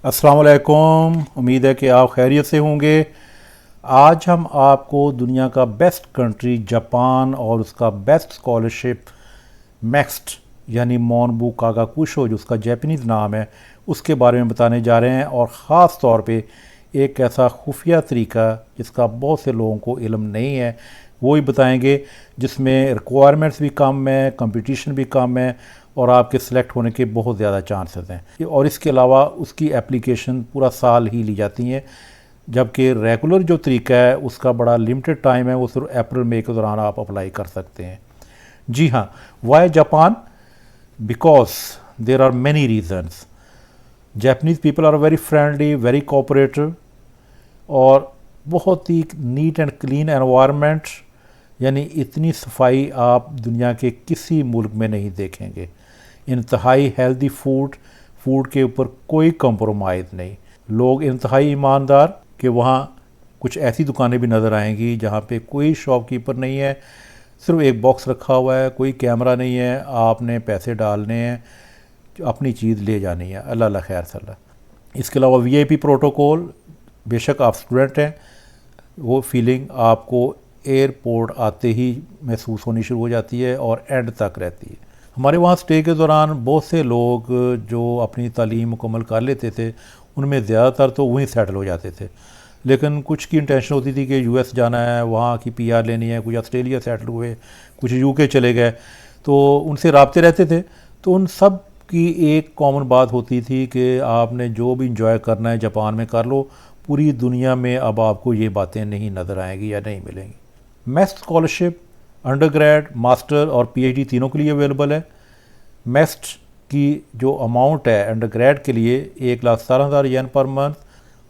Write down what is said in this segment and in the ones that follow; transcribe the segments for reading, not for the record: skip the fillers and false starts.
अस्सलाम वालेकुम। उम्मीद है कि आप खैरियत से होंगे। आज हम आपको दुनिया का बेस्ट कंट्री जापान और उसका बेस्ट स्कॉलरशिप मैक्स्ट यानी मोनबू कागाकुशो जो उसका जैपनीज़ नाम है उसके बारे में बताने जा रहे हैं, और ख़ास तौर पे एक ऐसा खुफिया तरीका जिसका बहुत से लोगों को इल्म नहीं है वो ही बताएंगे, जिसमें रिक्वायरमेंट्स भी कम है, कंपटीशन भी कम है और आपके सिलेक्ट होने के बहुत ज़्यादा चांसेस हैं। और इसके अलावा उसकी एप्लीकेशन पूरा साल ही ली जाती हैं, जबकि रेगुलर जो तरीका है उसका बड़ा लिमिटेड टाइम है, वो सिर्फ अप्रैल मई के दौरान आप अप्लाई कर सकते हैं। जी हाँ, why Japan? Because there are many reasons. Japanese people are very friendly, very cooperative, और बहुत ही नीट एंड क्लीन एनवायरनमेंट, यानी इतनी सफाई आप दुनिया के किसी मुल्क में नहीं देखेंगे। इंतहाई हेल्दी फूड के ऊपर कोई कंप्रोमाइज़ नहीं। लोग इंतहाई ईमानदार कि वहाँ कुछ ऐसी दुकानें भी नज़र आएंगी जहाँ पे कोई शॉपकीपर नहीं है, सिर्फ एक बॉक्स रखा हुआ है, कोई कैमरा नहीं है, आपने पैसे डालने हैं, अपनी चीज़ ले जानी है, अल्लाह अल्लाह खैर सल्ला। इसके अलावा वीआईपी प्रोटोकॉल, बेशक आप स्टूडेंट हैं, वो फीलिंग आपको एयरपोर्ट आते ही महसूस होनी शुरू हो जाती है और एंड तक रहती है। हमारे वहाँ स्टे के दौरान बहुत से लोग जो अपनी तालीम मुकम्मल कर लेते थे उनमें ज़्यादातर तो वहीं सेटल हो जाते थे, लेकिन कुछ की इंटेंशन होती थी कि यूएस जाना है, वहाँ की पीआर लेनी है, कुछ ऑस्ट्रेलिया सेटल हुए, कुछ यूके चले गए, तो उनसे राब्ते रहते थे। तो उन सब की एक कॉमन बात होती थी कि आपने जो भी इंजॉय करना है जापान में कर लो, पूरी दुनिया में अब आपको ये बातें नहीं नज़र आएंगी या नहीं मिलेंगी। Max scholarship under grade, master और पीएचडी तीनों के लिए अवेलेबल है। मैक्स की जो अमाउंट है अंडर ग्रेड के लिए 1,17,000 येन पर मंथ,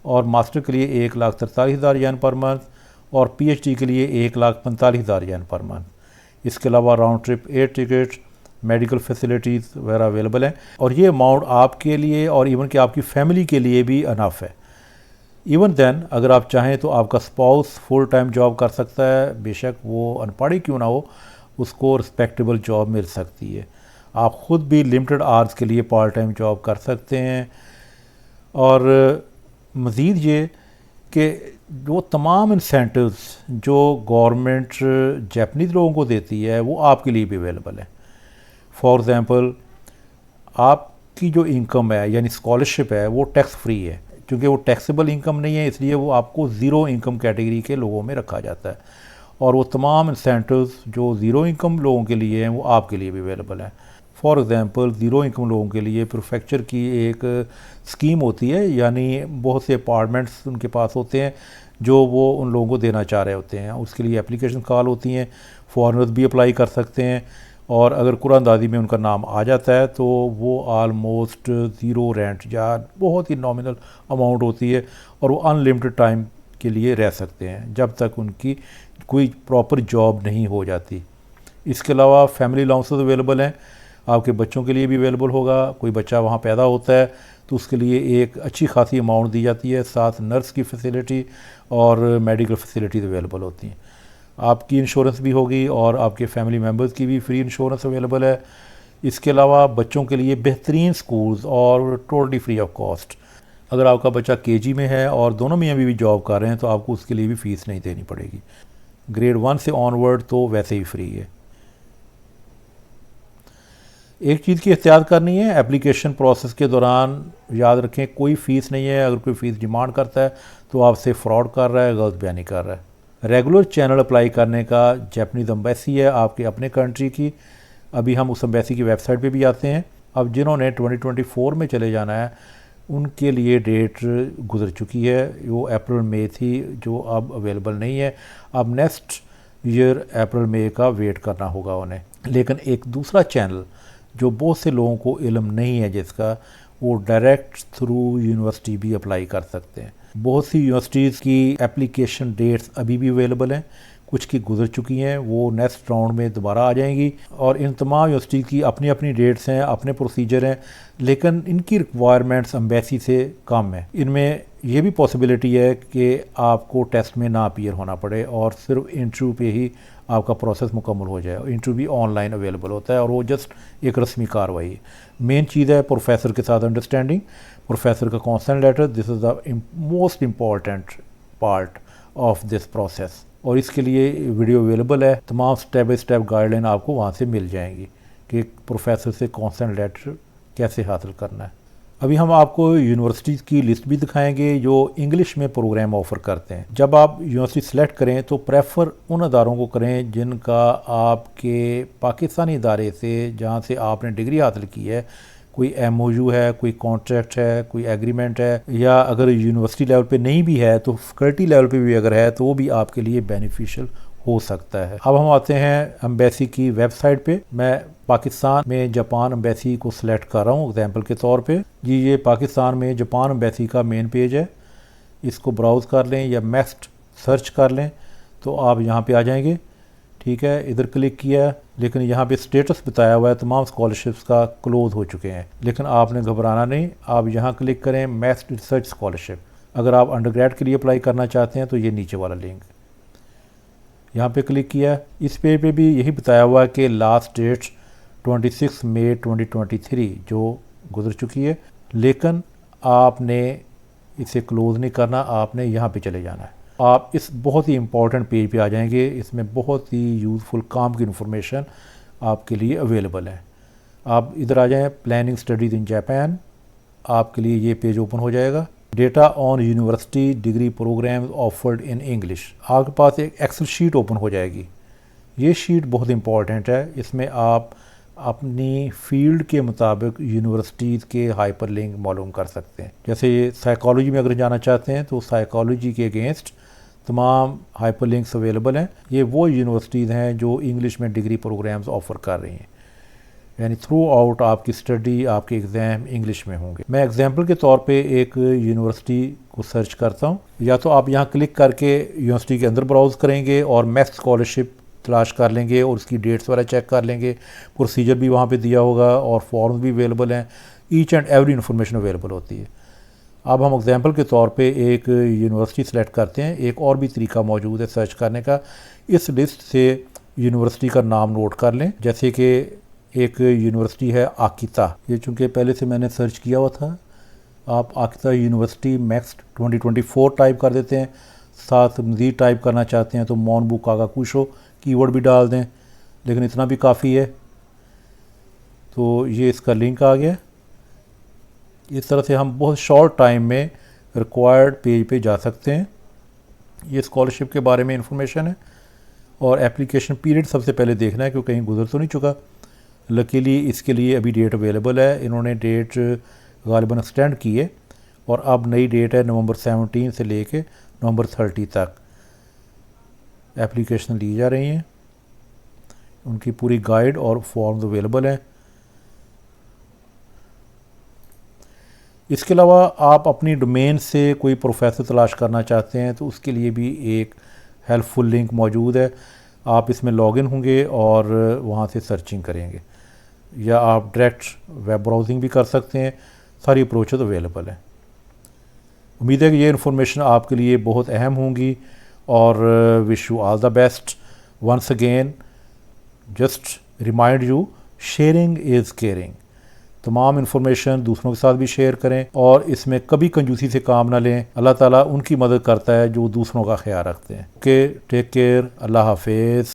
और मास्टर के लिए 1,43,000 येन पर मंथ, और पीएचडी के लिए 1,45,000 येन पर मंथ। इसके अलावा round trip air ticket, medical facilities वगैरह अवेलेबल हैं, और ये अमाउंट आपके लिए और इवन कि आपकी फैमिली के लिए भी अनफ है। इवन देन अगर आप चाहें तो आपका स्पाउस फुल टाइम जॉब कर सकता है, बेशक वो अनपढ़ ही क्यों ना हो, उसको रिस्पेक्टेबल जॉब मिल सकती है। आप ख़ुद भी लिमिटेड आवर्स के लिए पार्ट टाइम जॉब कर सकते हैं। और मज़ीद ये कि जो तमाम इंसेंटिव्स जो गवर्नमेंट जापानीज़ लोगों को देती है वो आपके लिए भी अवेलेबल है। फॉर एग्ज़ाम्पल, आपकी जो इनकम है यानी स्कॉलरशिप है वो टैक्स फ्री है, क्योंकि वो टैक्सेबल इनकम नहीं है, इसलिए वो आपको ज़ीरो इनकम कैटेगरी के लोगों में रखा जाता है। और वो तमाम इंसेंटिव्स जो ज़ीरो इनकम लोगों के लिए हैं वो आपके लिए भी अवेलेबल हैं। फॉर एग्ज़ाम्पल, ज़ीरो इनकम लोगों के लिए प्रोफेक्चर की एक स्कीम होती है, यानी बहुत से अपार्टमेंट्स उनके पास होते हैं जो वो उन लोगों को देना चाह रहे होते हैं, उसके लिए एप्लीकेशन कॉल होती हैं। फॉरेनर्स भी अप्लाई कर सकते हैं, और अगर कुरानदाजी में उनका नाम आ जाता है तो वो आलमोस्ट ज़ीरो रेंट या बहुत ही नॉमिनल अमाउंट होती है, और वो अनलिमिटेड टाइम के लिए रह सकते हैं जब तक उनकी कोई प्रॉपर जॉब नहीं हो जाती। इसके अलावा फैमिली अलाउंसेस अवेलेबल हैं, आपके बच्चों के लिए भी अवेलेबल होगा। कोई बच्चा वहाँ पैदा होता है तो उसके लिए एक अच्छी खासी अमाउंट दी जाती है, साथ नर्स की फैसिलिटी और मेडिकल फैसिलिटीज़ अवेलेबल होती हैं। आपकी इंश्योरेंस भी होगी और आपके फैमिली मेम्बर्स की भी फ्री इंश्योरेंस अवेलेबल है। इसके अलावा बच्चों के लिए बेहतरीन स्कूल्स और टोटली फ्री ऑफ कॉस्ट। अगर आपका बच्चा केजी में है और दोनों में अभी भी जॉब कर रहे हैं तो आपको उसके लिए भी फ़ीस नहीं देनी पड़ेगी। ग्रेड 1 से ऑनवर्ड तो वैसे ही फ्री है। एक चीज़ की एहतियात करनी है, एप्लीकेशन प्रोसेस के दौरान याद रखें कोई फ़ीस नहीं है। अगर कोई फ़ीस डिमांड करता है तो आपसे फ्रॉड कर रहा है, गलत बयानी कर रहा है। रेगुलर चैनल अप्लाई करने का जापानीज़ एम्बेसी है आपके अपने कंट्री की, अभी हम उस एम्बेसी की वेबसाइट पे भी आते हैं। अब जिन्होंने 2024 में चले जाना है उनके लिए डेट गुजर चुकी है, वो अप्रैल मई थी जो अब अवेलेबल नहीं है। अब नेक्स्ट ईयर अप्रैल मई का वेट करना होगा उन्हें। लेकिन एक दूसरा चैनल जो बहुत से लोगों को इल्म नहीं है जिसका, वो डायरेक्ट थ्रू यूनिवर्सिटी भी अप्लाई कर सकते हैं। बहुत सी यूनिवर्सिटीज़ की एप्लीकेशन डेट्स अभी भी अवेलेबल हैं, कुछ की गुजर चुकी हैं, वो नेक्स्ट राउंड में दोबारा आ जाएंगी। और इन तमाम यूनिवर्सिटी की अपनी अपनी डेट्स हैं, अपने प्रोसीजर हैं, लेकिन इनकी रिक्वायरमेंट्स एम्बेसी से कम है। इनमें यह भी पॉसिबिलिटी है कि आपको टेस्ट में ना अपीयर होना पड़े और सिर्फ इंटरव्यू पे ही आपका प्रोसेस मुकम्मल हो जाए। इंटरव्यू भी ऑनलाइन अवेलेबल होता है और वो जस्ट एक रस्मी कार्रवाई है। मेन चीज़ है प्रोफेसर के साथ अंडरस्टैंडिंग। प्रोफेसर का consent letter, this is the most important part of this process. और इसके लिए वीडियो अवेलेबल है, तमाम स्टेप बाय स्टेप गाइडलाइन आपको वहाँ से मिल जाएंगी कि प्रोफेसर से कॉन्सेंट लेटर कैसे हासिल करना है। अभी हम आपको यूनिवर्सिटीज़ की लिस्ट भी दिखाएंगे जो इंग्लिश में प्रोग्राम ऑफ़र करते हैं। जब आप यूनिवर्सिटी सेलेक्ट करें तो प्रेफर उन अदारों को करें जिनका आपके पाकिस्तानी इदारे से, जहाँ से आपने डिग्री हासिल की है, कोई MOU है, कोई कॉन्ट्रैक्ट है, कोई एग्रीमेंट है, या अगर यूनिवर्सिटी लेवल पे नहीं भी है तो फैकल्टी लेवल पे भी अगर है तो वो भी आपके लिए बेनिफिशियल हो सकता है। अब हम आते हैं एम्बेसी की वेबसाइट पे। मैं पाकिस्तान में जापान एम्बेसी को सिलेक्ट कर रहा हूँ एग्जांपल के तौर पे। जी, ये पाकिस्तान में जापान एम्बेसी का मेन पेज है। इसको ब्राउज़ कर लें या मैक्स्ट सर्च कर लें तो आप यहाँ पे आ जाएंगे। ठीक है, इधर क्लिक किया, लेकिन यहाँ पे स्टेटस बताया हुआ है तमाम स्कॉलरशिप्स का क्लोज हो चुके हैं, लेकिन आपने घबराना नहीं। आप यहाँ क्लिक करें मैक्स्ट रिसर्च स्कॉलरशिप। अगर आप अंडरग्रेड के लिए अप्लाई करना चाहते हैं तो ये नीचे वाला लिंक, यहाँ पे क्लिक किया। इस पेज पे भी यही बताया हुआ है कि लास्ट डेट 26 मई 2023 जो गुजर चुकी है, लेकिन आपने इसे क्लोज़ नहीं करना, आपने यहाँ पे चले जाना है। आप इस बहुत ही इम्पॉर्टेंट पेज पे आ जाएंगे। इसमें बहुत ही यूज़फुल काम की इन्फॉर्मेशन आपके लिए अवेलेबल है। आप इधर आ जाएं, प्लानिंग स्टडीज़ इन जापान, आपके लिए ये पेज ओपन हो जाएगा। Data on university degree programme offered in English, आपके पास एक एक्सेल शीट ओपन हो जाएगी। ये शीट बहुत इंपॉर्टेंट है। इसमें आप अपनी फील्ड के मुताबिक यूनिवर्सिटीज़ के हाइपर लिंक मालूम कर सकते हैं। जैसे ये साइकोलॉजी में अगर जाना चाहते हैं तो साइकोलॉजी के अगेंस्ट तमाम हाइपर लिंक्स अवेलेबल हैं। ये वो यूनिवर्सिटीज़ हैं जो इंग्लिश में डिग्री प्रोग्राम्स ऑफ़र कर रही हैं, यानी थ्रू आउट आपकी स्टडी, आपके एग्ज़ाम इंग्लिश में होंगे। मैं एग्जांपल के तौर पे एक यूनिवर्सिटी को सर्च करता हूँ। या तो आप यहाँ क्लिक करके यूनिवर्सिटी के अंदर ब्राउज़ करेंगे और मैक्स स्कॉलरशिप तलाश कर लेंगे और उसकी डेट्स वगैरह चेक कर लेंगे। प्रोसीजर भी वहाँ पे दिया होगा और फॉर्म्स भी अवेलेबल हैं। Each and every information available होती है। अब हम एग्जांपल के तौर पे एक यूनिवर्सिटी सेलेक्ट करते हैं। एक और भी तरीका मौजूद है सर्च करने का। इस लिस्ट से यूनिवर्सिटी का नाम नोट कर लें। जैसे कि एक यूनिवर्सिटी है आकिता, ये चूँकि पहले से मैंने सर्च किया हुआ था। आप आकिता यूनिवर्सिटी मैक्स 2024 टाइप कर देते हैं। साथ मज़ीद टाइप करना चाहते हैं तो मोनबू कागाकुशो कीवर्ड भी डाल दें, लेकिन इतना भी काफ़ी है। तो ये इसका लिंक आ गया। इस तरह से हम बहुत शॉर्ट टाइम में रिक्वायर्ड पेज पे जा सकते हैं। ये स्कॉलरशिप के बारे में इंफॉर्मेशन है और एप्लीकेशन पीरियड सबसे पहले देखना है क्योंकि कहीं गुजर तो नहीं चुका। लकीली इसके लिए अभी डेट अवेलेबल है। इन्होंने डेट गालिबन एक्सटेंड की है और अब नई डेट है नवंबर 17 से लेके नवंबर 30 तक एप्लीकेशन ली जा रही हैं। उनकी पूरी गाइड और फॉर्म्स अवेलेबल हैं। इसके अलावा आप अपनी डोमेन से कोई प्रोफेसर तलाश करना चाहते हैं तो उसके लिए भी एक हेल्पफुल लिंक मौजूद है। आप इसमें लॉगिन होंगे और वहाँ से सर्चिंग करेंगे, या आप डायरेक्ट वेब ब्राउजिंग भी कर सकते हैं। सारी अप्रोचेज अवेलेबल हैं। उम्मीद है कि ये इन्फॉर्मेशन आपके लिए बहुत अहम होंगी और wish you all the best. Once again just remind you, sharing is caring. तमाम इन्फॉर्मेशन दूसरों के साथ भी शेयर करें और इसमें कभी कंजूसी से काम ना लें। अल्लाह ताला उनकी मदद करता है जो दूसरों का ख्याल रखते हैं। ओके, टेक केयर, अल्लाह हाफिज़।